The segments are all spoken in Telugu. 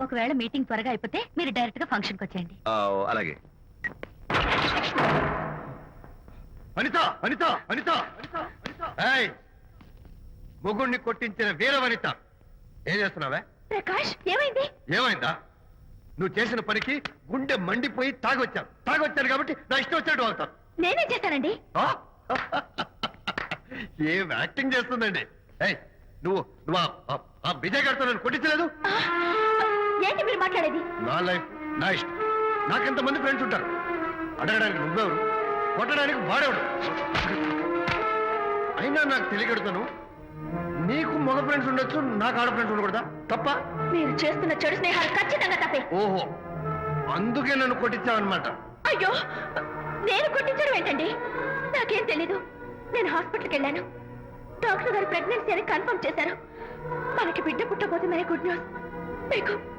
ఒకవేళ మీటింగ్ త్వరగా అయిపోతే మీరు డైరెక్ట్ గా ఫంక్షన్ కి వచ్చేయండి. అలాగే. అనిత అనిత అనిత మొగుణ్ణి కొట్టించిన వీర వనిత, ఏం చేస్తున్నావే? ప్రకాష్, ఏమైంది? ఏమైందా? నువ్వు చేసిన పనికి గుండె మండిపోయి తాగొచ్చాను కాబట్టి నా ఇష్టం వచ్చినట్టు అవుతాను. నేనేం చేశానండి? ఏం యాక్టింగ్ చేస్తుందండి. నువ్వు నువ్వు ఆ విజయ్ గారితో నన్ను కొట్టించలేదు. ఏంటి మీరు మాట్లాడేది? నా లైఫ్ నా ఇష్టం. నాకెంతమంది ఫ్రెండ్స్ ఉంటారు. అడగడానికి నువ్వెవరు, కొట్టడానికి వాడేవాడు. అయినా నాకు తెలియగడుతాను, నీకు మగ ఫ్రెండ్స్ ఉండొచ్చు, నాకు ఆడ ఫ్రెండ్స్ ఉండకూడదా? తప్ప? మీరు చేస్తున్న చెడు స్నేహాలు ఖచ్చితంగా తప్పే. ఓహో, అందుకే నన్ను కొట్టించావన్నమాట. అయ్యో, నేను కొట్టించడం ఏంటండి? నాకేం తెలీదు. నేను హాస్పిటల్కి వెళ్ళాను. డాక్టర్ గారు ప్రెగ్నెన్సీ అని కన్ఫర్మ్ చేశారు. మనకి బిడ్డ పుట్టబోతుందనే గుడ్ న్యూస్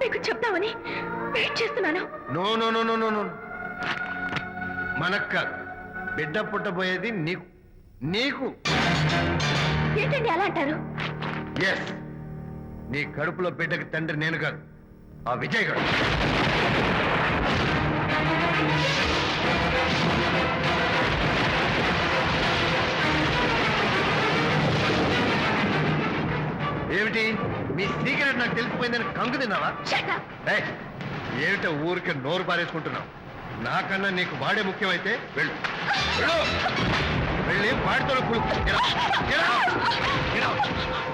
మీకు చెప్తామని వెయిట్ చేస్తున్నాను. No no no no no no, మనక్క బిడ్డ పుట్టబోయేది నీకు. నీకు ఏంటండి అలా అంటారు? ఎస్, నీ కడుపులో బిడ్డకి తండ్రి నేను కాదు, ఆ విజయ్ గారు. ఏమిటి మీ సీక్రెట్ నాకు తెలిసిపోయిందని కంగు తిన్నావా? ఏమిటో ఊరికి నోరు పారేసుకుంటున్నావు? నాకన్నా నీకు వాడే ముఖ్యమైతే వెళ్ళు వెళ్ళి వాడితో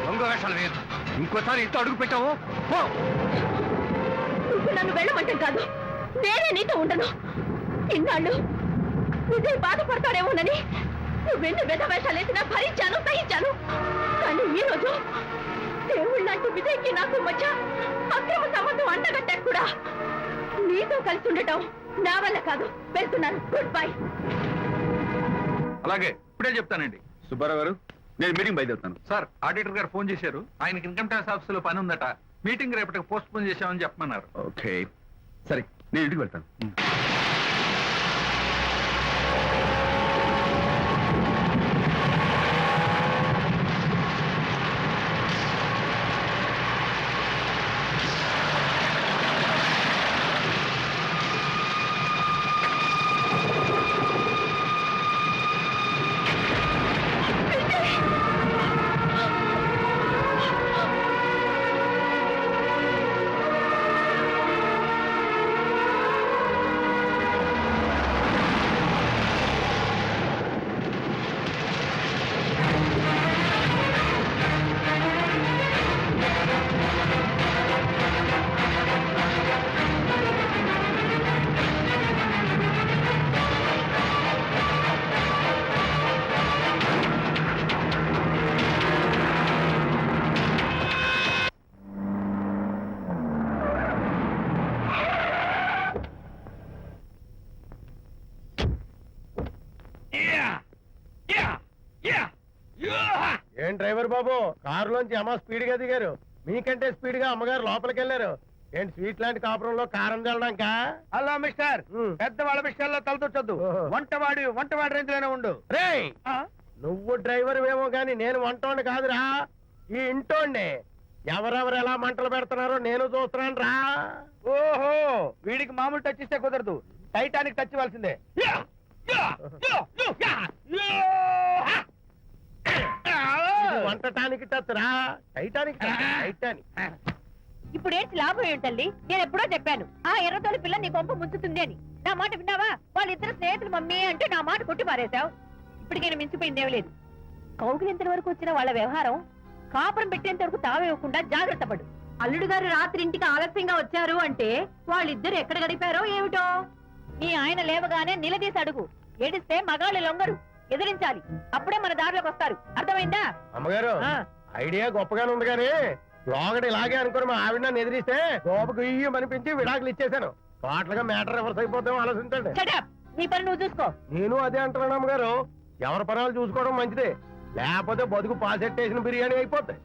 దొంగ వేషాలు వేయదు. ఇంకోసారి ఇంట్లో అడుగు పెట్టావు నువ్వు నన్ను వెళ్ళమంటే కాదు, నేనే నీతో ఉండను. ఇన్నాళ్ళు విజయ్ బాధపడతాడేమోనని నువ్వెన్ని వెధ వేషాలు వేసినా భరించాను, సహించాను. కానీ ఈ రోజు దేవుళ్ళంటూ విజయ్కి నాకు మధ్య అక్రమ సంబంధం అంటగట్టాక కూడా నీతో కలిసి ఉండటం నా వల్ల కాదు. వెళ్తున్నాను. Good bye. అలాగే, ఇప్పుడే చెప్తానండి. సుబ్బారావు గారు, నేను మీటింగ్ బయలుదేరుతాను. సార్, ఆడిటర్ గారు ఫోన్ చేశారు. ఆయనకి ఇన్కమ్ ట్యాక్స్ ఆఫీస్ లో పని ఉందట. మీటింగ్ రేపటికి పోస్ట్ పోన్ చేశామని చెప్పమన్నారు. ఓకే, సరే, నేను ఇంటికి వెళ్తాను. ఏం డ్రైవర్ బాబు, కారులోంచి అమ్మ స్పీడ్ గా దిగారు. మీకంటే స్పీడ్ గా అమ్మగారు లోపలికి వెళ్ళారు. ఏంటి స్వీట్ లాంటి కాపురంలో కారం చల్లడాక? హలో మిస్టర్, పెద్దవాళ్ళ విషయాల్లో తలదొచ్చొద్దు. వంటవాడి రేంజ్ లోనే ఉండు. రే, నువ్వు డ్రైవర్ ఏమో గాని నేను వంటోండి కాదురా, ఈ ఇంటోండి. ఎవరెవరు ఎలా మంటలు పెడుతున్నారో నేను చూస్తున్నాను రా. ఓహో, వీడికి మామూలు టచ్ ఇస్తే కుదరదు, టైటానిక్ టచ్ ఇవ్వాల్సిందే. వంటటానికి టచ్ రా, టైటానిక్ టైటానిక్. ఇప్పుడు ఏంటి లాభం ఏంటల్లి? నేను ఎప్పుడో చెప్పాను, ఆ ఎర్రతోలి పిల్ల నీ కొంప ముంచుతుంది అని. నా మాట విన్నావా? వాళ్ళిద్దరు స్నేహితులు మమ్మీ అంటే నా మాట కొట్టి పారేశావు. ఇప్పటికైనా నేను మించిపోయిందేం లేదు. కౌగిలింత వరకు వచ్చిన వాళ్ళ వ్యవహారం కాపురం పెట్టేంత వరకు తావేయకుండా జాగ్రత్త పడు. అల్లుడు గారు రాత్రి ఇంటికి ఆలస్యంగా వచ్చారు అంటే వాళ్ళిద్దరు ఎక్కడ గడిపారో ఏమిటో. నీ ఆయన లేవగానే నిలదీసి అడుగు. ఏడిస్తే మగాళ్ళు లొంగరు, ఎదిరించాలి. అప్పుడే మన దారిలోకి వస్తారు. అర్థమైందా? అమ్మగారు, ఐడియా గొప్పగానే ఉంది కానీ లోగడ ఇలాగే అనుకుని మా ఆవిడ నన్ను ఎదిరిస్తే గోపకు ఇయ్యం అనిపించి విడాకులు ఇచ్చేశాను. పాటలుగా మ్యాటర్ రివర్స్ అయిపోతాం, ఆలోచించండి. నీ పని నువ్వు చూసుకో. నేను అదే అంటున్నాను అమ్మగారు, ఎవరి పనాలు చూసుకోవడం మంచిదే, లేకపోతే బతుకు పాసెట్టేసిన బిర్యానీ అయిపోతాయి.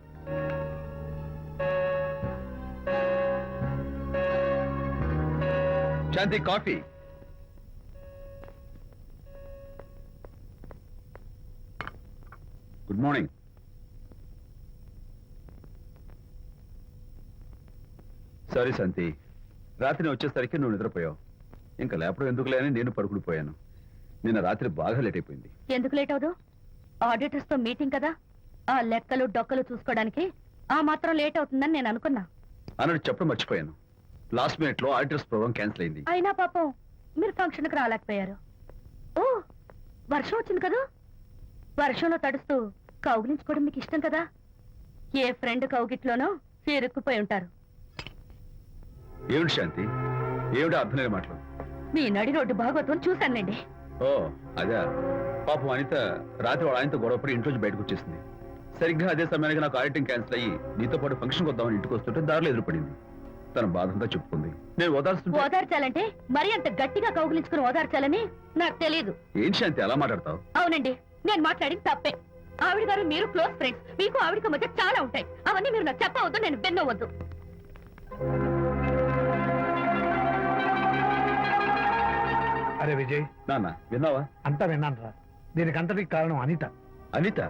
శాంతి, కాఫీ. Good morning. సారీ శాంతి, రాత్రి వచ్చేసరికి నువ్వు నిద్రపోయావు. ఇంకా లేపడం ఎందుకులే అని నేను పడుకుడిపోయాను. నిన్న రాత్రి బాగా లేట్ అయిపోయింది. ఎందుకు లేట్ అవదు? ఆడిటర్స్ తో మీటింగ్ కదా, ఆ లెక్కలు డొక్కలు చూసుకోవడానికి ఆ మాత్రం లేట్ అవుతుందని నేను అనుకున్నా. అన్నట్టు చెప్పడం మర్చిపోయాను. లాస్ట్ మినిట్ లో ఆడిటర్స్ ప్రోగ్రామ్ క్యాన్సిల్ అయింది. అయినా పాపం మీరు ఫంక్షన్ కి రాలేకపోయారు. ఓ, వర్షం వచ్చింది కదా, వర్షంలో తడుస్తూ కౌగిలించుకోవడం మీకు ఇష్టం కదా. ఏ ఫ్రెండ్ కౌగిట్లోనో ఇరుక్కుపోయి ఉంటారు. ఏమిటి శాంతి, ఏమిటి అర్థం లేని మాటలు? మీ నడి రోడ్డు భాగవతం చూశానులేండి. ఓ అదే, పాపం అనిత రాత్రి వాళ్ళ ఆయనతో గొడవపడి ఇంట్లోంచి బయటకు వచ్చేసింది. సరిగ్గా అదే సమయానికి నాకు ఆడిటింగ్ క్యాన్సిల్ అయ్యి నీతో పాటు ఫంక్షన్కి వద్దామని ఇంటికి వస్తుంటే దారిలో ఎదురుపడింది. తన బాధంతా చెప్పుకుంది. నేను ఓదార్చుంటే ఓదార్చాలంటే మరి అంత గట్టిగా కౌగిలించుకుని ఓదార్చాలని నాకు తెలియదు. ఏం శాంతి అలా మాట్లాడతావు? అవునండి, నేను మాట్లాడింది తప్పే. ఆవిడ గారు మీరు క్లోజ్ ఫ్రెండ్స్, మీకు ఆవిడకి మధ్య చాలా ఉంటాయి. అవన్నీ మీరు నాకు చెప్పవద్దు, నేను విన్నవద్దు. అరే విజయ్, నాన్న విన్నావా? అంతా విన్నాను రా. దీనికి అంతటికి కారణం అనిత. అనిత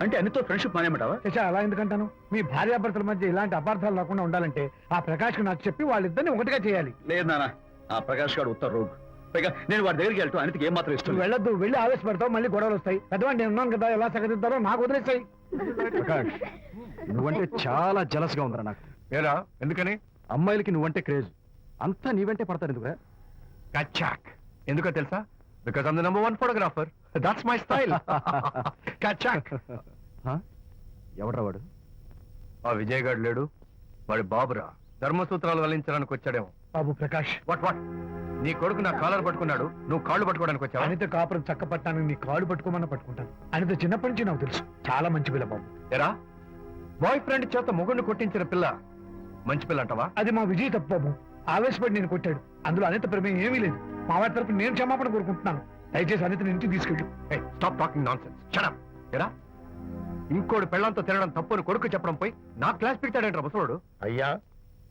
అంటే అనితో ఫ్రెండ్షిప్ మానేమంటావా? చచ్చా, అలా ఎందుకంటాను? మీ భార్యాభర్తల మధ్య ఇలాంటి అపార్థాలు రాకుండా ఉండాలంటే ఆ ప్రకాష్ కు నాకు చెప్పి వాళ్ళిద్దరిని ఒకటిగా చేయాలి. లేదు నాన్న, ఆ ప్రకాష్ గారు ఉత్తర రోగ్. పైగా నేను వాడి దగ్గరికి వెళ్తాను, అనితకి ఏం మాత్రం ఇష్టం నువ్వు లేదు. వెళ్ళొద్దు, వెళ్ళి ఆవేశపడతావు, మళ్ళీ గొడవలు వస్తాయి. పెద్దవాడిని నేను ఉన్నాను కదా, ఎలా సగదిద్దారో నాకు వదిలేస్తాయి. ప్రకాష్, నువ్వంటే చాలా జలస్ గా ఉందిరా నాకు. ఏరా ఎందుకని? అమ్మాయిలకి నువ్వంటే క్రేజ్. అంతా నీవంటే పడతారు ఎందుకు? కచాక్. ఎందుకో తెలుసా? Because I'm the number 1 photographer. That's my style. కచాక్. ఎవడ్రా వాడు? ఆ విజయ్ గారు లేడు, వాడి బాబురా. ధర్మసూత్రాలు వల్లించడానికి వచ్చాడేమో. బాబు ప్రకాష్, వాట్ వాట్? నీ కొడుకు నా కాలర్ పట్టుకున్నాడు, నువ్వు కాళ్ళు పట్టుకోవడానికి వచ్చావా? అనిత కాపురం చక్క పట్టాను, నీ కాళ్ళు పట్టుకోమన్నా పట్టుకుంటాను. అనిత చిన్నప్పటి నుంచి నాకు తెలుసు, చాలా మంచి పిల్ల బాబు. ఎరా, బాయ్ ఫ్రెండ్ చేత మొగుడిని కొట్టించిన పిల్ల మంచి పిల్ల అంటావా? అది మా విజయ్ తప్పు బాబు. ఆవేశపడి నేను కొట్టాడు, అందులో అనిత ప్రమేయం ఏమీ లేదు. మా వారి తరపు నేను క్షమాపణ కోరుకుంటున్నాను. దయచేసి అనితని ఇంటికి తీసుకెళ్ళు. Stop talking nonsense. Shut up. ఎరా, ఇంకోటి పెళ్ళంతో తినడం తప్పుని కొడుకు చెప్పడం పోయి నా క్లాస్ పిక్తాడంటారా ముసలోడు? అయ్యా,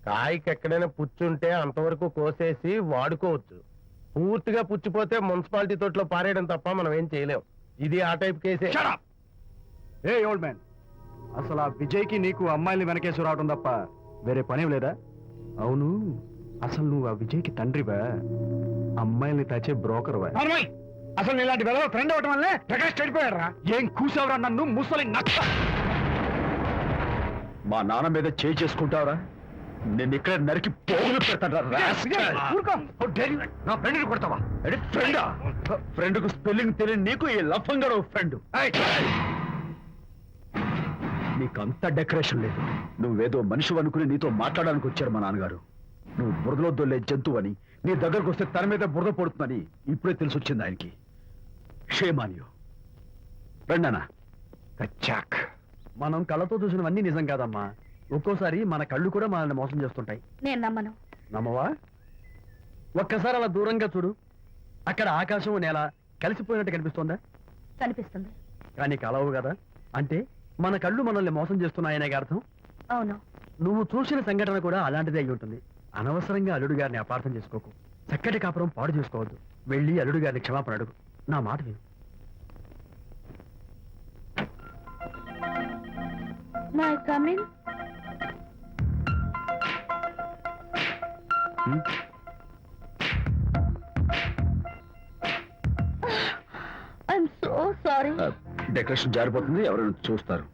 కాయకి ఎక్కడైనా పుచ్చుంటే అంతవరకు కోసేసి వాడుకోవచ్చు. పూర్తిగా పుచ్చిపోతే మున్సిపాలిటీ తోటలో పారేయడం తప్ప మనం ఏం చేయలేం. ఇది ఆ టైప్ కేసే. Shut up. ఏ ఓల్డ్ మ్యాన్, అసలు ఆ విజయ్కి నీకు అమ్మాయిని వెనకేసి రావడం తప్ప వేరే పనేం లేదా? అవును, అసలు నువ్వు ఆ విజయ్కి తండ్రివా, అమ్మాయిల్ని తెచ్చే బ్రోకర్వా? అవునమ్మాయి, అసలు ఇలాంటి వెళ్ళ ఫ్రెండ్ అవటం వల్లే ప్రకాష్ చెడిపోయాడు రా. ఏం కూసావురా నన్ను, ముసలి నక్క! మా నాన్న మీద చేయి చేసుకుంటావరా? నేను ఇక్కడ నరికి పోగులు పెడతాను. ఊరుకో. నా ఫ్రెండ్ని కొడతావా? ఫ్రెండా? ఫ్రెండ్ కు స్పెల్లింగ్ తెలియని నీకు ఈ లఫంగా ఫ్రెండ్. నీకంత డెకరేషన్ లేదు. నువ్వేదో మనిషి అనుకుని నీతో మాట్లాడడానికి వచ్చారు మా నాన్నగారు. నువ్వు బురదలో దొల్లే జంతువు అని, నీ దగ్గరకు వస్తే తన మీద బురద పడుతుందని ఇప్పుడే తెలిసి వచ్చింది ఆయనకి. షేమాన్యు రండనా. కచాక్. మనం కళ్ళతో చూసినవన్నీ నిజం కాదమ్మా. ఒక్కోసారి మన కళ్ళు కూడా మనల్ని మోసం చేస్తుంటాయి. నేను నమ్మను. నమ్మవా? ఒక్కసారి అలా దూరంగా చూడు. అక్కడ ఆకాశం నేల కలిసిపోయినట్టు కనిపిస్తోందా? కనిపిస్తుంది. కానీ కలవు కదా, అంటే మన కళ్ళు మనల్ని మోసం చేస్తున్నాయనే అర్థం. అవును. నువ్వు చూసిన సంఘటన కూడా అలాంటిదే అయి ఉంటుంది. అనవసరంగా అల్లుడు గారిని అపార్థం చేసుకోకు. చక్కటి కాపురం పాడు చేసుకోవద్దు. వెళ్ళి అల్లుడు గారిని క్షమాపణ అడుగు. నా మాట విను. My coming. I'm so sorry. Decoration జారిపోతుంది, ఎవరైనా చూస్తారు.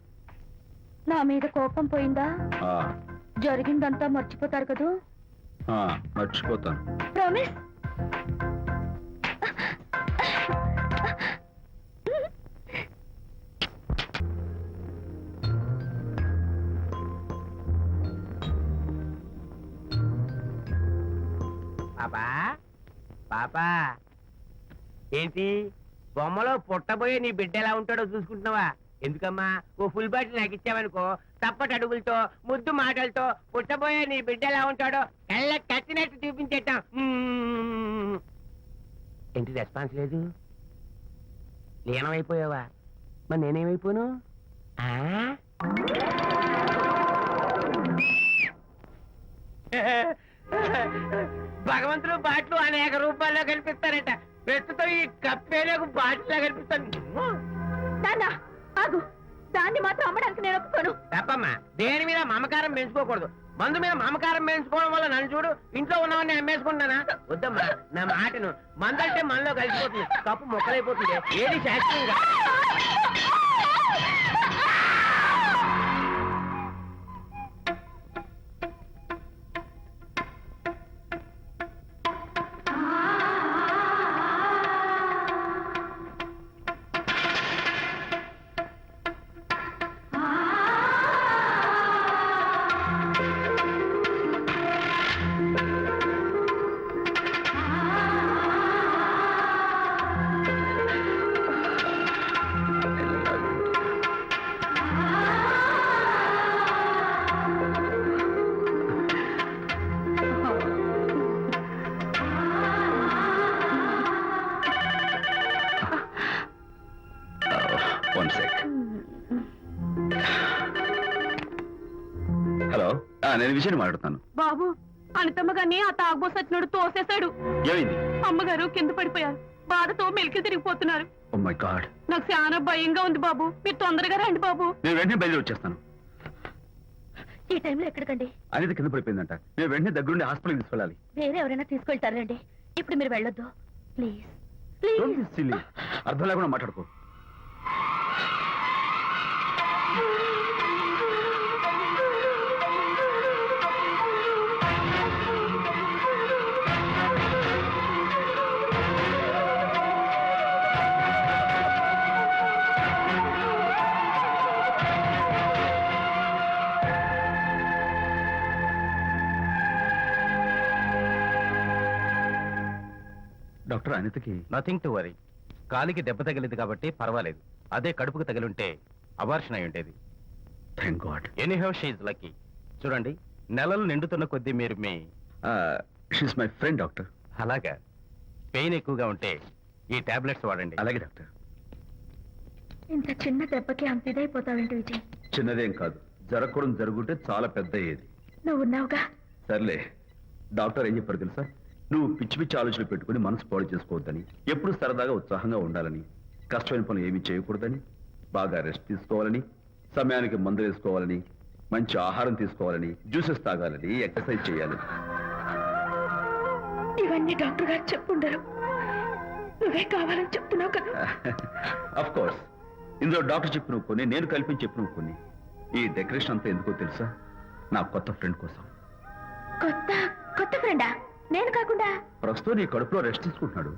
నా మీద కోపం పోయిందా? ఆ, జరిగిందంతా మర్చిపోతారు కదూ? ఆ, మర్చిపోతాను. ప్రామిస్. పాపా, పాపా, ఏంటి బొమ్మలో పుట్టబోయే నీ బిడ్డ ఎలా ఉంటాడో చూసుకుంటున్నావా? ఎందుకమ్మా, ఓ ఫుల్ బాటిల్ నాకు ఇచ్చావనుకో, తప్పటి అడుగులతో ముద్దు మాటలతో పుట్టబోయే నీ బిడ్డ ఎలా ఉంటాడో కళ్ళ కట్టినట్టు చూపించేద్దాం. ఏంటి రెస్పాన్స్ లేదు? లీనమైపోయావా? మరి నేనేమైపోను? భగవంతుడు బాట్లు అనేక రూపాల్లో కనిపిస్తారట. ప్రస్తుతం ఈ కప్పేలకు బాటిల్లా కనిపిస్తాను. నాన్న ఆగు, దాన్ని మాత్రం అమ్మడానికి నేను ఒప్పుకోను. తప్పమ్మా, దేని మీద మమకారం పెంచుకోకూడదు. మందు మీద మమకారం పెంచుకోవడం వల్ల నన్ను చూడు ఇంట్లో ఉన్నవన్నీ అమ్మేసుకుంటానా? వద్దమ్మా, నా మాటను. మందంటే మనలో కలిసిపోతుంది, కప్పు మొక్కలైపోతుంది. ఏది శాస్త్రీయంగా వన్ సెక్. హలో, నేను విజయ్ మాట్లాడుతాను. బాబు, అనితమ్మ గారిని ఆ తాగుబోసి వచ్చినోడు తోసేశాడు. ఏమైంది? అమ్మగారు కింద పడిపోయారు. బాధతో మెలికి తిరిగిపోతున్నారు. Oh my God. నాకు చాలా భయంగా ఉంది బాబు. మీరు తొందరగా రండి బాబు. నేను వెంటనే బయలుదేరి వచ్చేస్తాను. ఈ టైంలో ఎక్కడికండి? అనేది కింద పడిపోయిందంట. నేను వెంటనే దగ్గరుండి హాస్పిటల్కి తీసుకెళ్ళాలి. వేరే ఎవరైనా తీసుకెళ్తారండి. ఇప్పుడు మీరు వెళ్ళొద్దు ప్లీజ్. Don't be silly. అర్థం లేకుండా మాట్లాడుకో. డాక్టర్, అనితకి నథింగ్ టు వరీ. కాలికి దెబ్బ తగిలింది కాబట్టి పర్వాలేదు. అదే కడుపుకు తగిలింటే అబార్షన్ అయి ఉండేది. Thank God. Anyhow she's lucky. చూడండి, నెలలు నిండుతున్న కొద్దీ మీరు మీ షీస్ మై ఫ్రెండ్ డాక్టర్. అలాగా పెయిన్ ఎక్కువగా ఉంటే ఈ టాబ్లెట్స్ వాడండి. అలాగే డాక్టర్. ఇంత చిన్న దెబ్బకి అంత ఇదైపోతావేంటి విజయ్? చిన్నదేం కాదు, జరగకూడదు జరుగుంటే చాలా పెద్ద అయ్యేది. నువ్వు ఉన్నావుగా. సర్లే. డాక్టర్ ఏం చెప్పారు తెలుసా? నువ్వు పిచ్చి పిచ్చి ఆలోచనలు పెట్టుకుని మనసు పాడు చేసుకోవద్దని, ఎప్పుడు సరదాగా ఉత్సాహంగా ఉండాలని, కష్టమైన పనులు ఏమీ చేయకూడదని, బాగా రెస్ట్ తీసుకోవాలని, సమయానికి మందులు వేసుకోవాలని, మంచి ఆహారం తీసుకోవాలని, జ్యూసెస్ తాగాలని, ఎక్సర్సైజ్ చేయాలని. ఇవన్నీ డాక్టర్ గారు చెప్పుండరు. నువ్వే కావాలని చెప్తున్నావు కదా. అఫ్ కోర్స్, ఇందులో డాక్టర్ చెప్పిన కొన్ని, నేను కల్పించి చెప్పిన కొన్ని. ఈ డెకరేషన్ అంతా ఎందుకో తెలుసా? నా కొత్త ఫ్రెండ్ కోసం. కొత్త కొత్త ఫ్రెండా? నేను కాకుండా? ప్రస్తుతం నీ కడుపులో రెస్ట్ తీసుకుంటున్నాడు.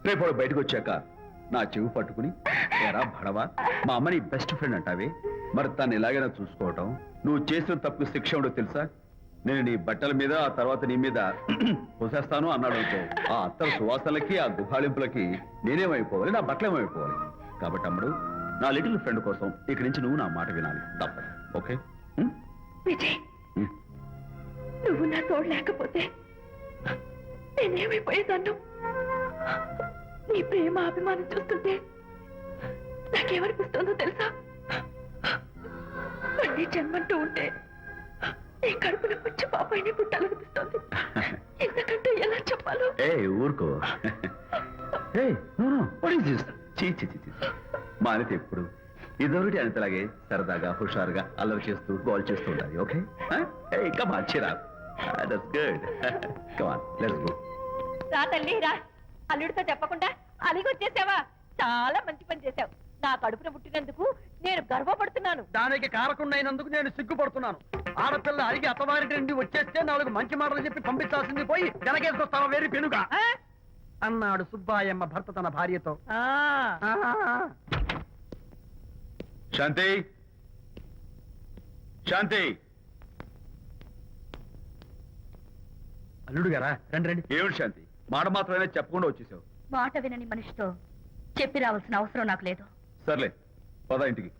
రేపు వాడు బయటకు వచ్చాక నా చెవి పట్టుకుని, ఎరా భడవా, మా అమ్మ నీ బెస్ట్ ఫ్రెండ్ అంటావే, మరి తను ఎలాగైనా చూసుకోవటం, నువ్వు చేసిన తప్పు శిక్ష ఉండో తెలుసా? నేను నీ బట్టల మీద, ఆ తర్వాత నీ మీద పోసేస్తాను అన్నాడు అనుకో, ఆ అత్తల సువాసనలకి, ఆ గుహాళింపులకి నేనేమైపోవాలి, నా బట్టలేమైపోవాలి. కాబట్టి అమ్ముడు, నా లిటిల్ ఫ్రెండ్ కోసం ఇక్కడి నుంచి నువ్వు నా మాట వినాలి, తప్పదు. ఓకే? విజయ్, నువ్వు నా తోడు లేకపోతే నేనేమైపోయేదాన్ను. నీ ప్రేమ అభిమానం చూస్తుంటే నాకేమనిపిస్తుందో తెలుసా? మళ్ళీ జన్మంటూ ఉంటే నీ కడుపులో వచ్చి పాపాయిని పుట్టాలనిపిస్తుంది. ఎందుకంటే ఎలా చెప్పాలో. ఏ ఊరుకో. మా అనిత ఎప్పుడు ఇదొకటి అనితలాగే సరదాగా, హుషారుగా, అల్లరి చేస్తూ, గోల్ చేస్తూ ఉండాలి. Okay? Come on, Chira. That's good. Come on, let's go. రా తల్లి రా. అల్లుడితో చెప్పకుండా అలిగొచ్చేసావా? చాలా మంచి పని చేశావు. నా కడుపున పుట్టినందుకు నేను గర్వపడుతున్నాను. దానికి కారకుండైనందుకు నేను సిగ్గుపడుతున్నాను. ఆడపిల్ల అడిగి అత్తవారి నుండి వచ్చేస్తే 4 మంచి మాటలు చెప్పి పంపించాల్సింది పోయి వెనకేసుకొస్తావా వేరు పెనుగా అన్నాడు సుబ్బాయమ్మ భర్త తన భార్యతో. శాంతి, శాంతి. అల్లుడు గారా, రండి రండి. ఏమిటి శాంతి, మాట మాత్రమే చెప్పకుండా వచ్చేసావు? మాట వినని మనిషితో చెప్పి రావాల్సిన అవసరం నాకు లేదు. సర్లే, పద ఇంటికి.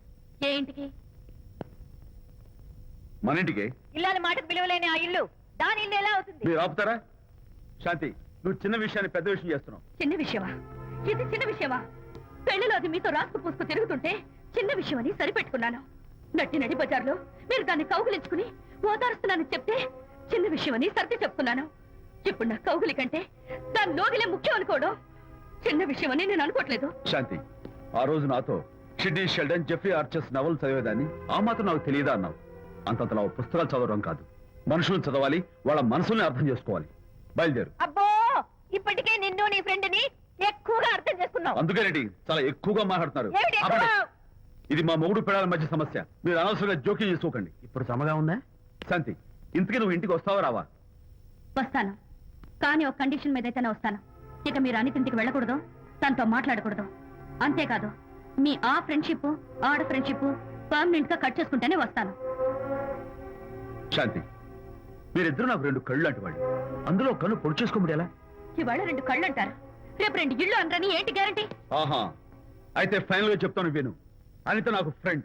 ఏ ఇంటికి? మన ఇంటికి. ఇల్లాలి మాటకు విలువలేని ఆ ఇల్లు దాని ఇల్లు ఎలా అవుతుంది? మీరు ఆపుతారా? శాంతి, నువ్వు చిన్న విషయాన్ని పెద్ద విషయం చేస్తున్నావు. చిన్న విషయమా? ఇది చిన్న విషయమా? పెళ్లిలో అది మీతో రాసుకు పూసుకు తిరుగుతుంటే చిన్న విషయం అని సరిపెట్టుకున్నాను. నట్టి నడి బజార్లో మీరు దాన్ని కౌగులించుకుని ఓదారుస్తున్నానని చెప్తే చిన్న విషయం అని సర్ది చెప్తున్నాను. ఇప్పుడు నా కౌగులి కంటే దాని లోగిలే ముఖ్యం అనుకోవడం చిన్న విషయం అని నేను అనుకోవట్లేదు. శాంతి, ఆ రోజు నాతో Sidney Sheldon, Jeffrey Archer's novel చదివేదాన్ని ఆ మాత్రం నాకు తెలియదా అన్నావు. అంతంతలా పుస్తకాలు చదవడం కాదు, మనుషులను చదవాలి, వాళ్ళ మనసుల్ని అర్థం చేసుకోవాలి. బయలుదేరు. అబ్బో ఇప్పటికే నిన్ను నీ ఫ్రెండ్ ని ఎక్కువగా అర్థం చేసుకున్నావు. అందుకేనండి చాలా ఎక్కువగా మాట్లాడుతున్నారు. ఏమిటి ఎక్కువ? ఆపండి. ఇది మా మొగుడు పిల్లల మధ్య సమస్య, మీరు అనవసరంగా జోక్యం చేసుకోకండి. ఇప్పుడు సమగా ఉందా? శాంతి, ఇంతకీ నువ్వు ఇంటికి వస్తావా రావా? వస్తాను, కానీ ఒక కండిషన్ మీద అయితేనే వస్తాను. ఇక మీరు అనితింటికి వెళ్ళకూడదు, తనతో మాట్లాడకూడదు. అంతేకాదు, మీ ఆ ఫ్రెండ్షిప్ ఆడ ఫ్రెండ్షిప్ పర్మనెంట్ గా కట్ చేసుకుంటేనే వస్తాను. శాంతి, మీరిద్దరూ నాకు రెండు కళ్ళు లాంటి వాళ్ళు. అందులో కన్ను పొడి చేసుకోమడి ఎలా? ఇవాళ 2 కళ్ళు అంటారు, రేపు 2 ఇళ్ళు అంటారని ఏంటి గ్యారంటీ? ఆహా, అయితే ఫైనల్ గా చెప్తాను విను. అనిత నాకు ఫ్రెండ్,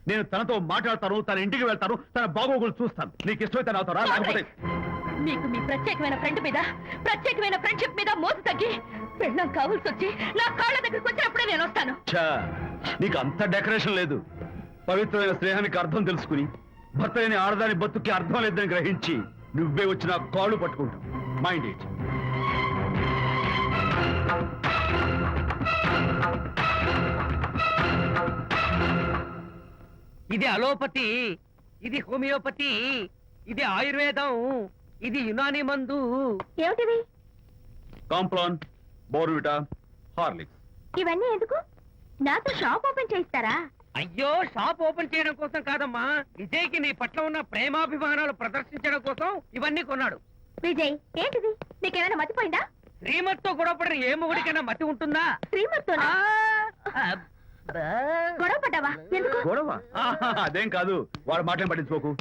నేను తనతో మాట్లాడతాను, తన ఇంటికి వెళ్తాను, తన బాగోగులు చూస్తాను. నీకు ఇష్టమైతే నాతో రా, లేకపోతే మీకు మీ ప్రత్యేకమైన ఫ్రెండ్ మీద, ప్రత్యేకమైన ఫ్రెండ్షిప్ మీద మోసు తగ్గి పెళ్ళం కావాల్సి వచ్చి నా కాళ్ళ దగ్గరికి వచ్చినప్పుడే నేను వస్తాను. ఛా, నీకు అంత డెకరేషన్ లేదు. పవిత్రమైన స్నేహానికి అర్థం తెలుసుకుని భర్త లేని ఆడదాని బతుక్కి అర్థం లేదని గ్రహించి నువ్వే వచ్చి నా కాళ్ళు పట్టుకుంటావు. Mind it. ఇది అలోపతి, ఇది హోమియోపతి, ఇది ఆయుర్వేదం, ఇది యునాని మందు. ఏమిటివి? Complan, Bournvita, Horlicks. ఇవన్నీ ఎందుకు? నాతో షాప్ ఓపెన్ చేయిస్తారా? అయ్యో, షాప్ ఓపెన్ చేయడం కోసం కాదమ్మా, విజయ్కి నీ పట్ల ఉన్న ప్రేమాభిమానాలు ప్రదర్శించడం కోసం ఇవన్నీ కొన్నాడు. విజయ్, ఏంటిది? నీకేమైనా మతిపోయిందా? శ్రీమతితో గొడవపడిన ఏ మొగుడికైనా మతి ఉంటుందా? శ్రీమతితో గొడవ పడ్డావా? ఎందుకు? గొడవ? ఆహా, అదేం కాదు. వాడు మాటలు పట్టించుకోకు.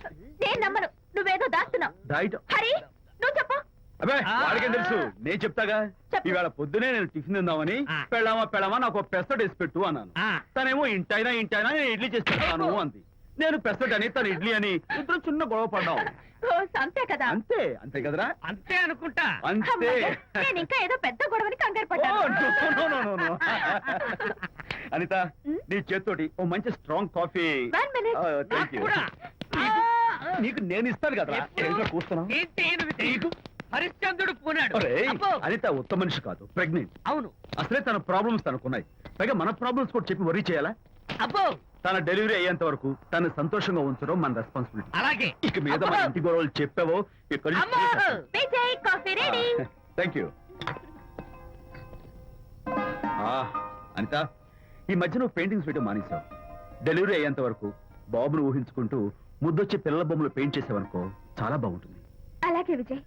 నేను నమ్మను, నువ్వేదో దాస్తున్నావు. డైట్. హరి, నువ్వు చెప్పు. అబ్బే, వాడికేం తెలుసు, నేను చెప్తాగా. చెప్పు. ఈవేళ పొద్దునే నేను టిఫిన్ తిందామని పెళ్ళామా నాకు పెసరట్ వేసి పెట్టు అన్నాను. తనేమో ఇంటైనా నేను ఇడ్లీ చేసి పెడతాను అంది. నేను పెసరట్ అని, తను ఇడ్లీ అని, ఇద్దరు చిన్న గొడవ పడ్డాం. ఓ, అంతే కదా? అంతే, అంతే కదరా? అంతే అనుకుంటా. అంతే. అమ్మయ్య, నేను ఇంకా ఏదో పెద్ద గొడవని కంగారు ఓ, పడ్డాను. no. అనిత, నీ చేత్తోటి ఓ మంచి strong coffee. 1 minute. Thank you. కూడా. నీకు నేను ఇస్తాను కదరా. ఏంటో కూస్తున్నావు? ఏంటి ఈయన విజయ్? హరిశ్చంద్రుడు పూనాడు. ఒరేయ్, అబ్బో. అనిత ఉత్తమ మనిషి కాదు, ప్రెగ్నెంట్. అవును. అసలే తన ప్రాబ్లమ్స్ తనకున్నాయి, పైగా మన ప్రాబ్లమ్స్ కూడా చెప్పి వరీ చేయాలా? అబ్బో, తన డెలివరీ అయ్యేంత వరకు తను సంతోషంగా ఉంచడం మన రెస్పాన్సిబిలిటీ. అలాగే. ఇక మీద మన ఇంటి గొడవలు చెప్పావో ఇక్కడ అమ్మో. Vijay, coffee ready. Thank you. Anitha, ఈ మధ్య నువ్వు పెయింటింగ్స్ వేయడం మానేశావు. డెలివరీ అయ్యేంత వరకు బాబును ఊహించుకుంటూ ముద్దొచ్చి పిల్లల బొమ్మలు పెయింట్ చేసావనుకో, చాలా బాగుంటుంది. అలాగే విజయ్.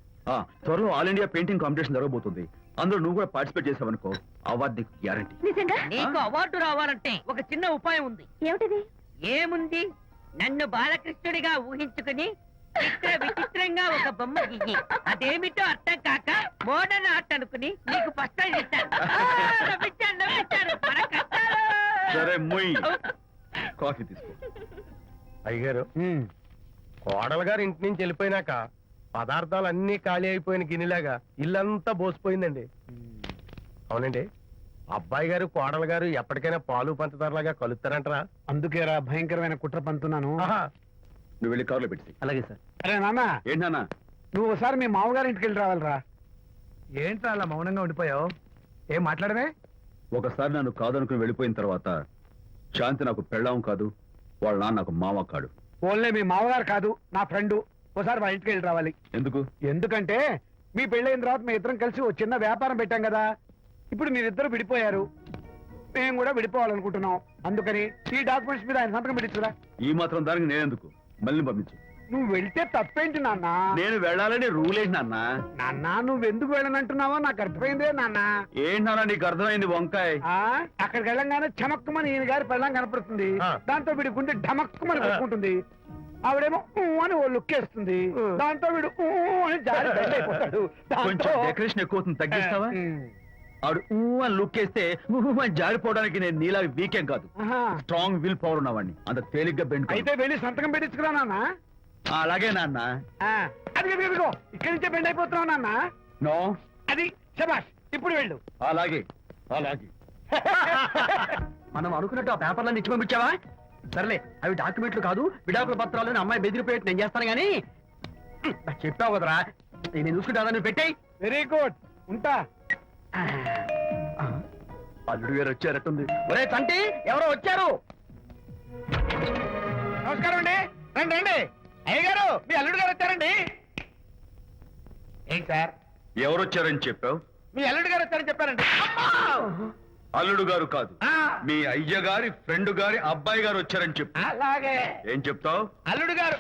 త్వరలో ఆల్ ఇండియా పెయింటింగ్ కాంపిటీషన్ జరగబోతుంది. అందులో నువ్వు కూడా పార్టిసిపేట్ చేసావనుకో, అవార్డు నీకు గ్యారంటీ. నిజంగా? నీకు అవార్డు రావాలంటే ఒక చిన్న ఉపాయం ఉంది. ఏమిటిది? ఏముంది, నన్ను బాలకృష్ణుడిగా ఊహించుకుని విచిత్రంగా ఒక బొమ్మ గీయి, అదేమిటో అర్థం కాక మోడర్న్ ఆర్ట్ అనుకుని నీకు ఫస్ట్ ఇస్తాను. నవ్వించాను. మన కష్టాలు. సరే, మొయ్. కాఫీ తీసుకో. అయ్యగారు, కోడలు గారు ఇంటి నుంచి వెళ్ళిపోయినాక పదార్థాలు అన్ని ఖాళీ అయిపోయిన గిన్నెలాగా ఇల్లంతా బోసిపోయిందండి. అవునండి, అబ్బాయి గారు కోడలు గారు ఎప్పటికైనా పాలు పంచదారలాగా కలుస్తారంటరా? అందుకేరా భయంకరమైన కుట్ర పంతున్నాను. నువ్వు వెళ్ళి కారులో పెట్టి. అలాగే సార్. అరే నాన్న, ఏంటన్నా? నువ్వు ఒకసారి మీ మామగారి ఇంటికి వెళ్ళి రావాలిరా. ఏంట్రా అలా మౌనంగా ఉండిపోయావు? ఏం మాట్లాడమే? ఒకసారి నన్ను కాదనుకుని వెళ్ళిపోయిన తర్వాత శాంతి నాకు పెళ్ళాం కాదు, వాళ్ళ నాన్న నాకు మామ కాడు. ఓన్లే మీ మామగారు కాదు, నా ఫ్రెండ్. ఒకసారి మా ఇంటికి వెళ్ళి రావాలి. ఎందుకు? ఎందుకంటే మీ పెళ్ళైన తర్వాత మీ ఇద్దరం కలిసి ఓ చిన్న వ్యాపారం పెట్టాం కదా. ఇప్పుడు మీరిద్దరు విడిపోయారు, మేము కూడా విడిపోవాలనుకుంటున్నాం. అందుకని ఈ డాక్యుమెంట్స్ మీద ఆయన సంతకం పెట్టించురా. ఈ మాత్రం దానికి నేనెందుకు? మళ్ళీ పంపించు. నువ్వు వెళ్తే తప్పేంటి నాన్న? నేను వెళ్ళాలని రూల్ ఏంటి నాన్న? నాన్న, నువ్వు ఎందుకు వెళ్ళనంటున్నావో నాకు అర్థమైందే నాన్న. ఏంటి నాన్న నీకు అర్థమైంది వంకాయ? అక్కడికి వెళ్ళంగానే చమక్కుమని ఈయన గారి పెళ్ళం కనపడుతుంది. దాంతో వీడి గుండె ఢమక్కుమని పెట్టుకుంటుంది. ఆవిడేమో ఊ అని ఓ లుక్ వేస్తుంది. దాంతో వీడు ఊ అని జారి బెడ్ అయిపోతాడు. కొంచెం డెకరేషన్ ఎక్కువ అవుతుంది, తగ్గిస్తావా? ఆవిడ ఊ అని లుక్ వేస్తే ఊ అని జారిపోవడానికి నేను నీలా వీకేం కాదు, స్ట్రాంగ్ విల్ పవర్ ఉన్నవాడిని. అంత తేలిగ్గా బెండ్ అయితే వెళ్ళి సంతకం పెట్టించుకురా నాన్న. అలాగే నాన్న. అది ఇదిగో ఇక్కడి నుంచే బెండ్ అయిపోతున్నావు నాన్న. నో, అది శబాష్, ఇప్పుడు వెళ్ళు. అలాగే అలాగే. మనం అనుకున్నట్టు ఆ పేపర్లను ఇచ్చి పంపించావా? సర్లే, అవి డాక్యుమెంట్లు కాదు, విడాకుల పత్రాలు. అమ్మాయి బెదిరిపోయేట్టు నేను చేస్తాను గానీ చెప్పావు కదరా, నేను చూసుకుంటా. నువ్వు పెట్టాయి. వెరీ గుడ్, ఉంటా. అల్లుడు గారు వచ్చారట్టుంది. ఒరే తంటి, ఎవరో వచ్చారు. నమస్కారం అండి. రండి రండి. అయ్య గారు, మీ అల్లుడు గారు వచ్చారండి. ఏంటి సార్, ఎవరొచ్చారని చెప్పావు? మీ అల్లుడు గారు వచ్చారని చెప్పారండి. అల్లుడు గారు కాదు, ఆ, మీ అయ్య గారి ఫ్రెండ్ గారి అబ్బాయి గారు వచ్చారని చెప్పు. అలాగే ఏం చెప్తావు? అల్లుడు గారు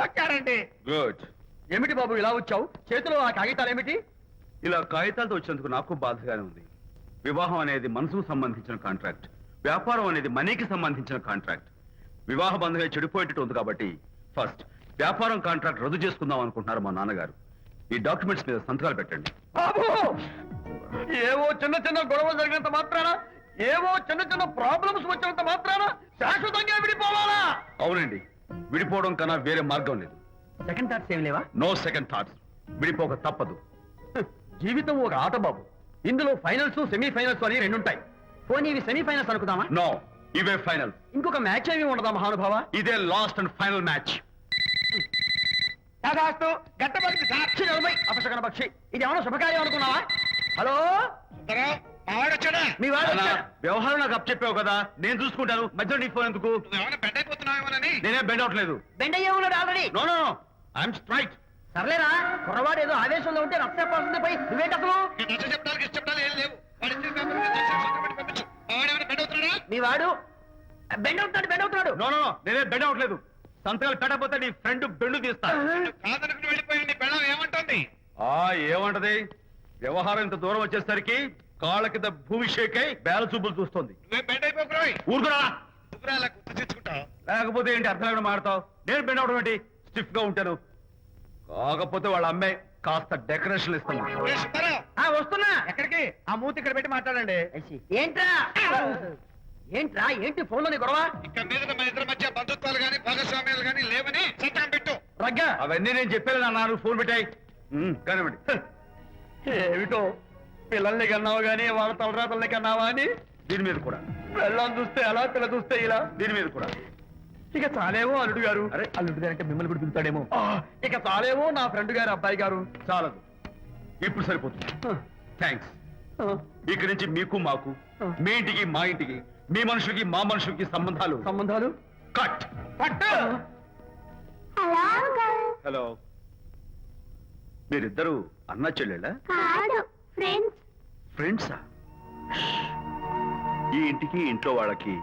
వచ్చారండి. గుడ్. ఏమిటి బాబు ఇలా వచ్చావు? చేతిలో ఆ కాగితాలు ఏమిటి? ఇలా కాగితాలతో వచ్చినందుకు నాకు బాధగానే ఉంది. వివాహం అనేది మనసుకు సంబంధించిన కాంట్రాక్ట్, వ్యాపారం అనేది మనీకి సంబంధించిన కాంట్రాక్ట్. వివాహ బంధంగా చెడిపోయేటట్టు ఉంది కాబట్టి ఫస్ట్ వ్యాపారం కాంట్రాక్ట్ రద్దు చేసుకుందాం అనుకుంటున్నారు మా నాన్నగారు. ఈ డాక్యుమెంట్స్ మీద సంతకాలు పెట్టండి. బాబు, ఏవో చిన్న చిన్న గొడవలు జరిగినంత మాత్రాన, ఏవో చిన్న చిన్న ప్రాబ్లమ్స్ వచ్చినంత మాత్రాన శాశ్వతంగా విడిపోవాలా? అవునండి, విడిపోవడం కన్నా వేరే మార్గం లేదు. సెకండ్ థాట్స్ ఏమి లేవా? No second thoughts. విడిపోక తప్పదు. జీవితం ఒక ఆట బాబు. ఇందులో ఫైనల్స్ సెమీఫైనల్స్ అని రెండుంటాయి. పోనీ ఇవి సెమీఫైనల్స్ అనుకుందామా? నో, ఇవే ఫైనల్. ఇంకొక మ్యాచ్ ఏమి ఉండదా మహానుభావ? ఇదే లాస్ట్ అండ్ ఫైనల్ మ్యాచ్. దాదాస్తు గట్టబడింది సార్. అపశకన పక్షి, ఇది ఏమైనా శుభకార్యం అనుకున్నావా? హలో, వచ్చాడా? మీ వాడు అన్నా, వచ్చాడా? వ్యవహారం నాకు అప్ చెప్పావు కదా, నేను చూసుకుంటాను. మధ్యలో నీకు ఫోన్ ఎందుకు? ఏమైనా బెడ్ అయిపోతున్నావేమోనని. నేనే బెండ్ అవట్లేదు. బెండ్ అయ్యే ఉన్నాడు already. No no no, I'm straight. సర్లేరా, కుర్రవాడు ఏదో ఆవేశంలో ఉంటే రక్త చెప్పాల్సింది పోయి నువ్వేంటి అసలు? చెప్పడానికి ఇష్టపడాలి ఏం లేవు. వాడు ఇచ్చిన పేపర్ మీద సంతకం పెట్టి పంపించు. వాడేమైనా బెడ్ అవుతున్నాడా? మీ వాడు బెండ్ అవుతున్నాడు. నో నో నో, నేనే బెండ్ అవట్లేదు. సంతకాలు పెట్టకపోతే నీ ఫ్రెండ్ బెండు తీస్తా. కాదనుకుని వెళ్ళిపోయి నీ పెళ్ళం ఏమంటుంది? ఏమంటది? వ్యవహారం ఇంత దూరం వచ్చేసరికి కాళ్ళ కింద భూమిషేకై బేల చూపులు చూస్తుంది. నువ్వే బెడ్ అయిపోకురాయి. ఊరుకురా. నువ్వురా గుర్తు తెచ్చుకుంటావు. లేకపోతే ఏంటి అర్థం లేకుండా మాడతావు? నేను బెండ్ అవడం ఏంటి? స్టిఫ్ గా ఉంటాను. కాకపోతే వాళ్ళ అమ్మాయి కాస్త డెకరేషన్ ఇస్తాను. వస్తున్నా. ఎక్కడికి? ఆ మూతి ఇక్కడ పెట్టి మాట్లాడండి. ఏంట్రా ఏంటి ఫోన్ లోని గొడవ? ఇక మీద మన ఇద్దరి మధ్య బంధుత్వాలు గాని భాగస్వామ్యాలు గాని లేవని సంతకం పెట్టు. రగ్గా, అవన్నీ నేను చెప్పాను అన్నారు. ఫోన్ పెట్టాయి కానివ్వండి. ఏమిటో పిల్లల్ని కన్నావు గానీ వాళ్ళ తలరాతల్ని కన్నావా అని. దీని మీద కూడా, పిల్లల్ని చూస్తే అలా, పిల్ల చూస్తే ఇలా. దీని మీద కూడా. ఇక చాలేమో అల్లుడు గారు. అరే, అల్లుడు గారు అంటే మిమ్మల్ని కూడా పిలుతాడేమో. ఇక చాలేమో నా ఫ్రెండ్ గారు అబ్బాయి గారు. చాలదు, ఇప్పుడు సరిపోతుంది. థ్యాంక్స్. ఇక్కడి నుంచి మీకు మాకు, మీ ఇంటికి మా ఇంటికి, మీ మనుషులకి మా మనుషులకి సంబంధాలు కట్. హలో, మీరిద్దరు అన్నా చెల్లెళ్ళా? ఫ్రెండ్సా? ఈ ఇంటికి ఇంట్లో వాళ్ళకి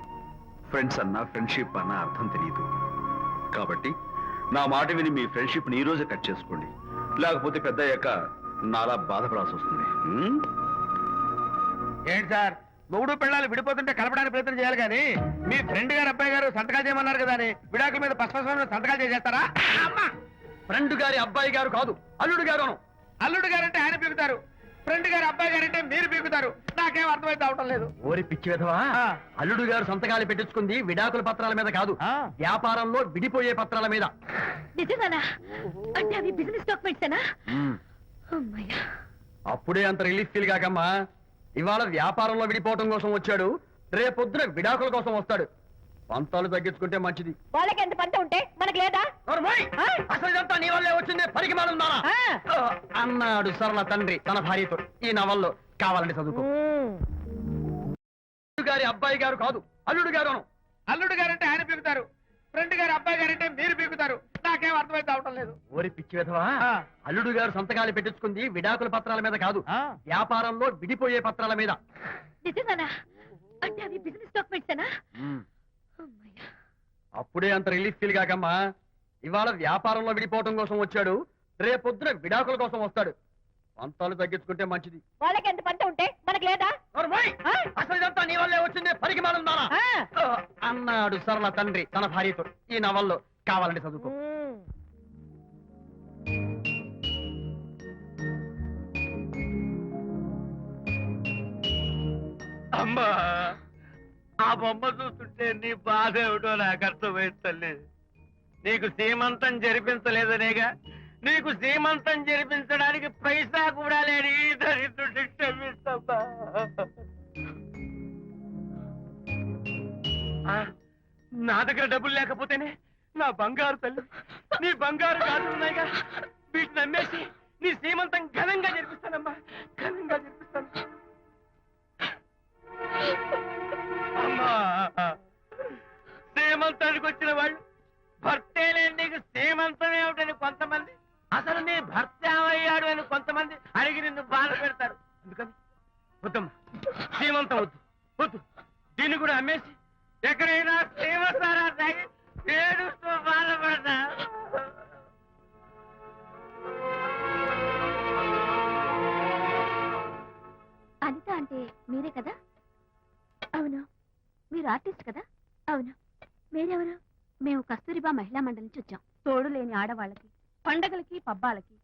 ఫ్రెండ్స్ అన్నా ఫ్రెండ్షిప్ అన్నా అర్థం తెలియదు. కాబట్టి నా మాట విని మీ ఫ్రెండ్షిప్ ని ఈ రోజే కట్ చేసుకోండి. లేకపోతే పెద్ద అయ్యాక నాలా బాధపడాల్సి వస్తుంది. ఏంటి సార్, మొగుడు పిల్లలు విడిపోతుంటే కలపడానికి ప్రయత్నం చేయాలి కానీ మీ ఫ్రెండ్ గారు అబ్బాయి గారు సంతకాలు చేయమన్నారు కదా అని విడాకుల మీద పశ్చిమ సంతకాలు చేసేస్తారా? ఫ్రెండ్ గారి అబ్బాయి గారు కాదు, అల్లుడు గారు. అల్లుడు గారంటే ఆయన పీకుతారు, ఫ్రెండ్ గారు అబ్బాయి గారంటే మీరు పీకుతారు. నాకేం అర్థమైతే అవటం లేదు. ఓరి పిచ్చి విధవా, అల్లుడు గారు సంతకాలు పెట్టించుకుంది విడాకుల పత్రాల మీద కాదు, వ్యాపారంలో విడిపోయే పత్రాల మీద. నిజంగానా? అంటే అవి బిజినెస్ డాక్యుమెంట్సేనా? అమ్మయ్యా, అప్పుడే అంత రిలీఫ్ ఫీల్ కాకమ్మా. ఇవాళ వ్యాపారంలో విడిపోవటం కోసం వచ్చాడు, రేపొద్దున విడాకుల కోసం వస్తాడు. పంతాలు తగ్గించుకుంటే మంచిది. వాళ్ళకి ఎంత పంట ఉంటే మనకి లేదా? అసలు ఇదంతా నీ వల్లే వచ్చింది, పరికి మాలున్నారా అన్నాడు సరళ తండ్రి తన భార్యతో. ఈ నవల్లో కావాలంటే చదువుకో. అల్లుడు గారి అబ్బాయి గారు కాదు, అల్లుడు గారు. అల్లుడు గారంటే ఆయన పీకుతారు, ఫ్రెండ్ గారు అబ్బాయి గారంటే మీరు పీకుతారు. నాకేం అర్థమైతే అవటం లేదు. ఓరి పిచ్చి విధవా, అల్లుడు గారు సంతకాలు పెట్టించుకుంది విడాకుల పత్రాల మీద కాదు, వ్యాపారంలో విడిపోయే పత్రాల మీద. నిజంగానా? అంటే అవి బిజినెస్ డాక్యుమెంట్సేనా? అమ్మయ్యా, అప్పుడే అంత రిలీఫ్ ఫీల్ కాకమ్మా. ఇవాళ వ్యాపారంలో విడిపోవటం కోసం వచ్చాడు, రేపొద్దున విడాకుల కోసం వస్తాడు. పంతాలు తగ్గించుకుంటే మంచిది. వాళ్ళకి ఎంత పంట ఉంటే మనకి లేదా? అసలు ఇదంతా నీ వల్లే వచ్చింది, పరికి మాలున్నారా అన్నాడు సరళ తండ్రి తన భార్యతో. ఈ నవల్లో కావాలంటే చదువుకో. అమ్మా, ఆ బొమ్మ చూస్తుంటే నీ బాధ ఏమిటో నాకు అర్థమైంది తల్లి. నీకు సీమంతం జరిపించలేదనేగా, నీకు సీమంతం జరిపించడానికి పైసా కూడా లేని దరిద్రుడిని క్షమిస్తమ్మా. నా దగ్గర డబ్బులు లేకపోతేనే నా బంగారు తల్లి, నీ బంగారు గాజులు ఉన్నాయిగా, వీటిని అమ్మేసి నీ సీమంతం ఘనంగా జరిపిస్తానమ్మా, ఘనంగా జరిపిస్తాను. శ్రీమంతానికి వచ్చిన వాళ్ళు భర్తే లేని నీకు శ్రీమంతం ఏమిటని కొంతమంది, అసలు నీ భర్త ఏమయ్యాడు అని కొంతమంది అడిగి నిన్ను బాధ పెడతారు. అందుకని వద్దమ్మా, శ్రీమంతం వద్దు వద్దు. దీన్ని కూడా అమ్మేసి ఎక్కడైనా శ్రీమంతారా తాగి ఏడుస్తూ బాధపడతా. అనిత అంటే మీరే కదా? అవును. మీరు ఆర్టిస్ట్ కదా? అవును. మీరెవరు? మేము కస్తూరిబా మహిళా మండలి నుంచి వచ్చాం. తోడు లేని ఆడవాళ్ళకి, పండగలకి, పబ్బాలకి,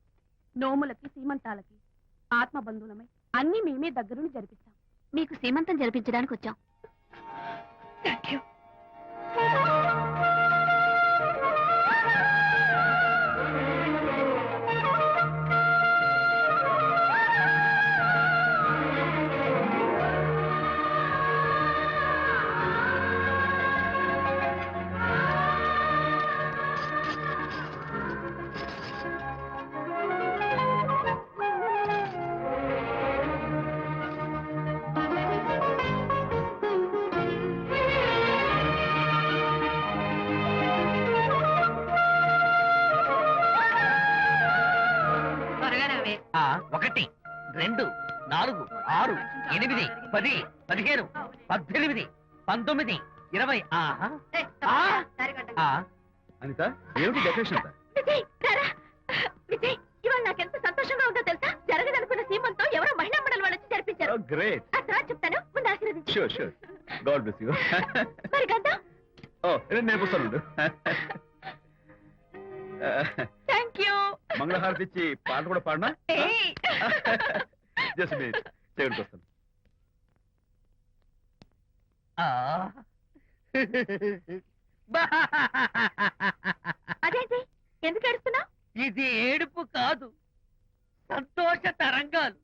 నోములకి, సీమంతాలకి ఆత్మ బంధువులమై అన్ని మేమే దగ్గరుండి జరిపిస్తాం. మీకు సీమంతం జరిపించడానికి వచ్చాం. Thank you. త్వరగా నవ్వే. 1 2 4 6 8 10 15 18 19 20. ఆహా ఏయ్, తప్పకుండా, దారి కట్టండి. అనిత ఏమిటి డెకరేషన్ అంతా? విజయ్, రారా. విజయ్, ఇవాళ నాకెంత సంతోషంగా ఉందో తెలుసా? జరగదనుకున్న సీమంతో ఎవరో మహిళా మండలి వాళ్ళు వచ్చి జరిపించారు. గ్రేట్. ఆ తర్వాత చెప్తాను, ముందు ఆశీర్వదించు. Sure sure. God bless you. మరి గంధం. నేను వస్తాను. Thank you. మంగళహారతి ఇచ్చి పాట కూడా పాడినా? ఏయ్. జస్ట్ మినిట్, చేయడానికి వస్తాను. అదేంటి, ఎందుకు ఏడుస్తున్నావు? ఇది ఏడుపు కాదు, సంతోష తరంగాలు.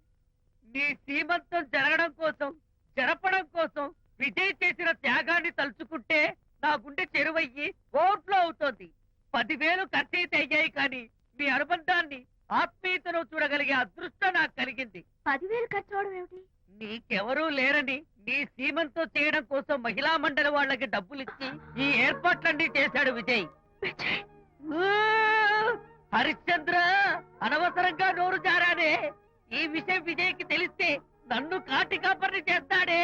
నీ సీమంతం జరగడం కోసం, జరపడం కోసం విజయ్ చేసిన త్యాగాన్ని తలుచుకుంటే నా గుండె చెరువయ్యి కోట్లో అవుతోంది. 10,000 ఖర్చయితే అయ్యాయి, కానీ మీ అనుబంధాన్ని, ఆత్మీయతను చూడగలిగే అదృష్టం నాకు కలిగింది. 10,000 ఖర్చు అవడం ఏమిటి? నీకెవరూ లేరని నీ సీమంతో చేయడం కోసం మహిళా మండలి వాళ్ళకి డబ్బులిచ్చి ఈ ఏర్పాట్లన్నీ చేశాడు విజయ్. ఊ! హరిశ్చంద్ర, అనవసరంగా నోరు జారానే. ఈ విషయం విజయ్కి తెలిస్తే నన్ను కాటి కాపర్ని చేస్తాడే.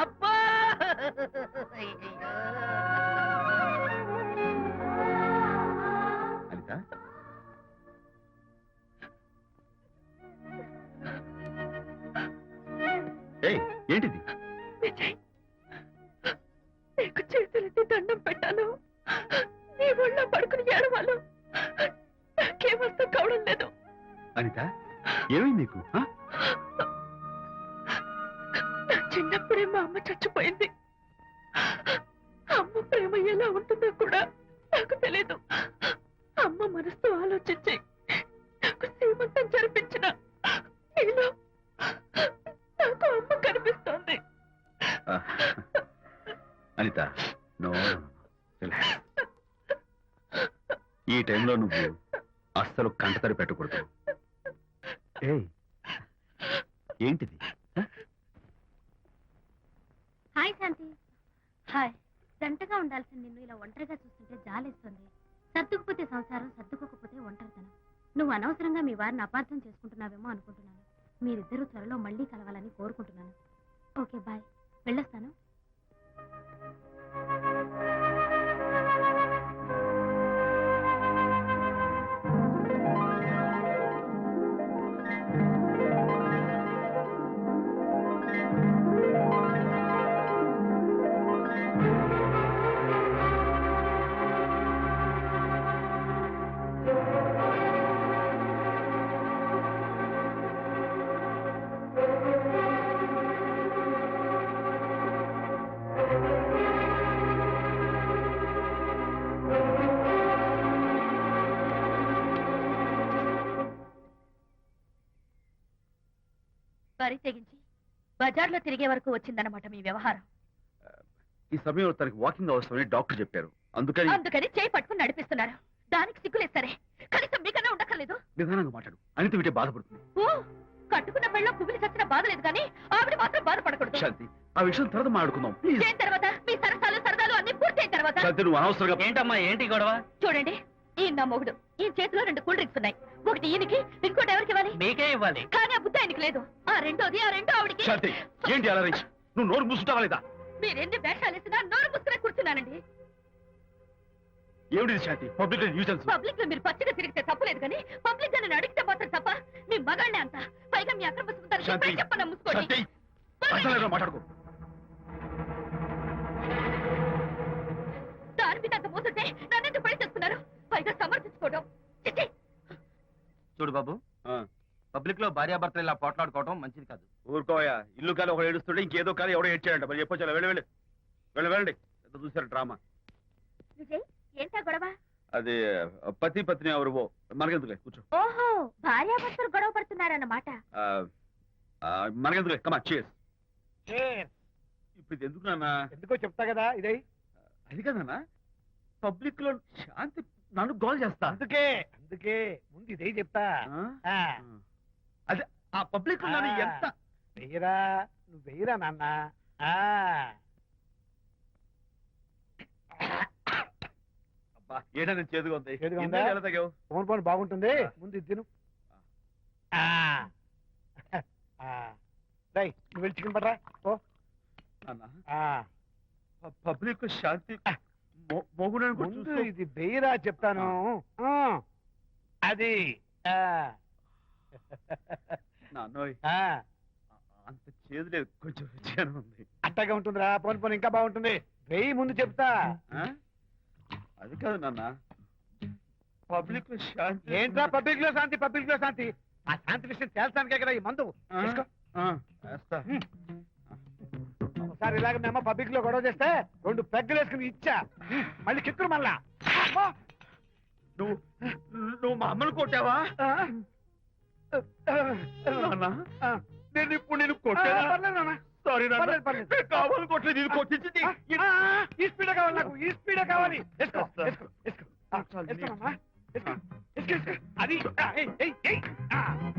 అబ్బా! అనిత, ఏయ్, ఏంటిది? విజయ్, నీకు చేతులెత్తి దండం పెట్టాను. నీ ఒళ్ళో పడుకుని ఏడవాలు నాకేమర్థం కావడం లేదు. అనిత, ఏమైంది నీకు? నా చిన్నప్పుడే మా అమ్మ చచ్చిపోయింది. అమ్మ ప్రేమ ఎలా ఉంటుందో కూడా నాకు తెలీదు. అమ్మ మనసుతో ఆలోచించి నాకు శ్రీమంతం జరిపించిన నీలో నాకు అమ్మ కనిపిస్తోంది. అనిత, నో, ఈ టైంలో నువ్వు అస్సలు కంటతడి పెట్టకూడదు. ఏయ్, ఏంటిది? హాయ్ శాంతి. హాయ్. జంటగా ఉండాల్సిన నిన్ను ఇలా ఒంటరిగా చూస్తుంటే జాలేస్తుంది. సర్దుకుపోతే సంసారం, సర్దుకోకపోతే ఒంటరితనం. నువ్వు అనవసరంగా మీ వారిని అపార్థం చేసుకుంటున్నావేమో అనుకుంటున్నాను. మీరిద్దరూ త్వరలో మళ్ళీ కలవాలని కోరుకుంటున్నాను. Okay, bye. వెళ్ళొస్తాను. వరి తెగించి బజార్లో తిరిగే వరకు వచ్చిందన్నమాట మీ వ్యవహారం. ఈ సమయంలో తనకి వాకింగ్ అవసరమని డాక్టర్ చెప్పారు. అందుకని చేయి పట్టుకుని నడిపిస్తున్నారు. దానికి సిగ్గులేదు సరే, కనీసం మీకన్నా ఉండక్కర్లేదు. నిదానంగా మాట్లాడు. అనిత వింటే బాధపడుతుంది. ఓ, కట్టుకున్న పెళ్ళ కుమిలి చచ్చిన బాధ లేదు కానీ ఆవిడ మాత్రం బాధపడకూడదు. శాంతి, ఆ విషయం తర్వాత మాట్లాడుకుందాం ప్లీజ్. చేసిన తర్వాత మీ సరసాలు సరదాలు అన్ని పూర్తయిన తర్వాత శాంతి నువ్వు అనవసరంగా ఏంటమ్మా ఏంటి గొడవ? చూడండి ఈయన నా మొగుడు. ఈ చేతిలో 2 కూల్ డ్రింక్స్ ఉన్నాయి. ఒకటి ఈయనకి, ఇంకోటి ఎవరికి ఇవ్వాలి? మీకే ఇవ్వాలి. కానీ ఆ బుద్ధి ఆయనకి లేదు. ఆ రెండో ఆవిడికి. శాంతి ఏంటి అలా రేయ్? నువ్వు నోరు మూసుకుంటావా లేదా? మీరెన్ని వేషాలు వేసినా నోరు పుస్తకం కూర్చున్నానండి. ఏమిటి శాంతి పబ్లిక్ న్యూసెన్స్? పబ్లిక్ లో మీరు పచ్చిగా తిరిగితే తప్పలేదు కానీ పబ్లిక్ గా నన్ను అడిగితే మాత్రం తప్ప. మీ మగాళ్ళే అంత. పైగా మీ అక్రమ సుందరికి శాంతి ఇప్పుడే చెప్పను ముసుకోండి. శాంతి అసలు మాట్లాడుకో. దాని మీద అంత మోసంటే నన్నెందుకు పడి చేస్తున్నారు? పైగా సమర్థించుకోవడం చిచ్చి. చూడు బాబు, పబ్లిక్ లో భార్యాభర్తలు ఇలా పోట్లాడుకోవడం మంచిది కాదు. ఊరుకోయా. ఇల్లు కాలి ఒకడు ఏడుస్తుంటే ఇంకేదో కాలి ఎవడో ఏడ్చాడంట. మరి చెప్పొచ్చు. వెళ్ళి వెళ్ళండి. చూసారు డ్రామా. విజయ్ ఏంటా గొడవ? అది పతి పత్ని ఎవరు మనకెందుకులే కూర్చో. ఓహో భార్యాభర్తలు గొడవ పడుతున్నారన్నమాట. మనకెందుకులే కమా చేస్. ఇప్పుడు ఇది ఎందుకు నాన్న? ఎందుకో చెప్తా కదా ఇదే. అది కదన్నా పబ్లిక్ లో శాంతి నన్ను గోల్ చేస్తా. అందుకే ముందు ఇదే చెప్తా. ఆ. అదే ఆ పబ్లిక్ లో నన్ను ఎంత వెయ్యరా, నువ్వు వెయ్యరా నాన్న. అబ్బా ఏంటని చేదుగా ఉంది. చేదుగా ఉందా? ఇందాక ఎలా తాగావు? ఫోన్ ఫోన్ బాగుంటుంది. ముందు ఇది తిను. రై నువ్వు వెళ్ళి చికెన్ పట్టరా. ఓ నాన్న పబ్లిక్ శాంతి మొగుడని కూడా ముందు చూస్తూ ఇది వెయ్యరా చెప్తాను. అది నాన్నోయ్ అంత చేదు లేదు, కొంచెం రుచిగానే ఉంది. అట్టగా ఉంటుందిరా. పోను పోను ఇంకా బాగుంటుంది. వెయ్యి ముందు చెప్తా. ఆ? అది కాదు నాన్న పబ్లిక్ లో శాంతి ఏంట్రా పబ్లిక్ లో శాంతి? పబ్లిక్ లో శాంతి ఆ శాంతి విషయం తేల్చడానికే కదా ఈ మందు. తీసుకో. వేస్తా. ఒకసారి ఇలాగ మేము పబ్లిక్ లో గొడవ చేస్తే 2 పెగ్గలు వేసుకుని ఇచ్చా. మళ్ళీ కిక్కురు మళ్ళా. నువ్వు మా అమ్మను కొట్టావా? నాన్న నేను ఇప్పుడు నేను కొట్టానా? పర్లేదు నాన్న. సారీ పర్లేదు, పర్లేదు. కావాలి కొట్టలేదు. ఇది కొట్టించింది ఈ స్పీడే కావాలి నాకు. ఈ స్పీడే కావాలి. వేసుకో, వేస్తా. వేసుకో, వేసుకో. వేసుకోమమ్మా. వేసుకో, వేసుకో, వేసుకో. అది ఏయ్, ఏయ్, ఏయ్.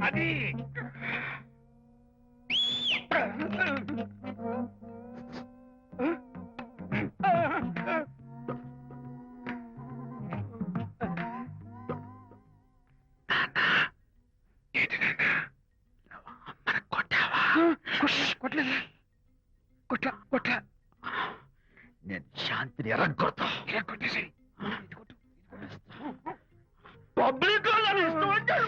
అది కొట్టలేదు. కొట్ల నేను శాంతిని ఎరగొడతా. కొట్టేసి పబ్లిక్ లో నన్ను ఇష్టం వచ్చాడు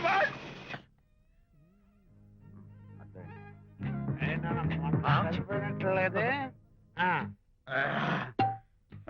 చనిపోయినట్లేదే.